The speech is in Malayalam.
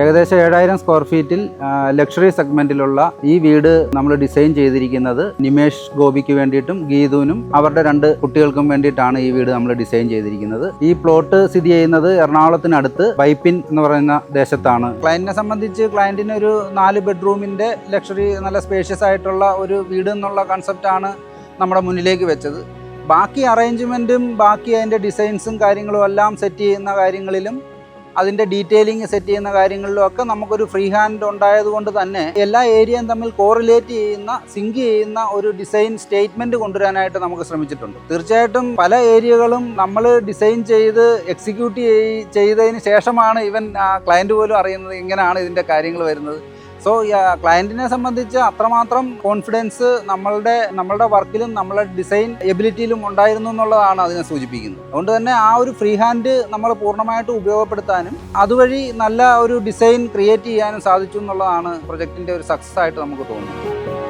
ഏകദേശം 7000 സ്ക്വയർ ഫീറ്റിൽ ലക്ഷറി സെഗ്മെന്റിലുള്ള ഈ വീട് നമ്മൾ ഡിസൈൻ ചെയ്തിരിക്കുന്നത് നിമേഷ് ഗോപിക്ക് വേണ്ടിയിട്ടും ഗീതുവിനും അവരുടെ 2 കുട്ടികൾക്കും വേണ്ടിയിട്ടാണ് ഈ വീട് നമ്മൾ ഡിസൈൻ ചെയ്തിരിക്കുന്നത്. ഈ പ്ലോട്ട് സ്ഥിതി ചെയ്യുന്നത് എറണാകുളത്തിനടുത്ത് വൈപ്പിൻ എന്ന് പറയുന്ന ദേശത്താണ്. ക്ലയന്റിനെ സംബന്ധിച്ച് ക്ലയന്റിന് ഒരു 4 ബെഡ്റൂമിന്റെ ലക്ഷറി നല്ല സ്പേഷ്യസ് ആയിട്ടുള്ള ഒരു വീട് എന്നുള്ള കൺസെപ്റ്റാണ് നമ്മുടെ മുന്നിലേക്ക് വെച്ചത്. ബാക്കി അറേഞ്ച്മെന്റും ബാക്കി അതിൻ്റെ ഡിസൈൻസും കാര്യങ്ങളും എല്ലാം സെറ്റ് ചെയ്യുന്ന കാര്യങ്ങളിലും അതിൻ്റെ ഡീറ്റെയിലിംഗ് സെറ്റ് ചെയ്യുന്ന കാര്യങ്ങളിലും ഒക്കെ നമുക്കൊരു ഫ്രീ ഹാൻഡ് ഉണ്ടായതുകൊണ്ട് തന്നെ എല്ലാ ഏരിയയും തമ്മിൽ കോറിലേറ്റ് ചെയ്യുന്ന സിങ്ക് ചെയ്യുന്ന ഒരു ഡിസൈൻ സ്റ്റേറ്റ്മെൻറ്റ് കൊണ്ടുവരാനായിട്ട് നമുക്ക് ശ്രമിച്ചിട്ടുണ്ട്. തീർച്ചയായിട്ടും പല ഏരിയകളും നമ്മൾ ഡിസൈൻ ചെയ്ത് എക്സിക്യൂട്ട് ചെയ്തതിന് ശേഷമാണ് ഈവൻ ക്ലയൻറ്റ് പോലും അറിയുന്നത് ഇങ്ങനെയാണ് ഇതിൻ്റെ കാര്യങ്ങൾ വരുന്നത്. സോ ക്ലയൻറ്റിനെ സംബന്ധിച്ച് അത്രമാത്രം കോൺഫിഡൻസ് നമ്മളുടെ വർക്കിലും നമ്മളുടെ ഡിസൈൻ എബിലിറ്റിയിലും ഉണ്ടായിരുന്നു എന്നുള്ളതാണ് അതിനെ സൂചിപ്പിക്കുന്നത്. അതുകൊണ്ട് തന്നെ ആ ഒരു ഫ്രീ ഹാൻഡ് നമ്മൾ പൂർണ്ണമായിട്ട് ഉപയോഗപ്പെടുത്താനും അതുവഴി നല്ല ഒരു ഡിസൈൻ ക്രിയേറ്റ് ചെയ്യാനും സാധിച്ചു എന്നുള്ളതാണ് പ്രൊജക്റ്റിൻ്റെ ഒരു സക്സസ് ആയിട്ട് നമുക്ക് തോന്നുന്നത്.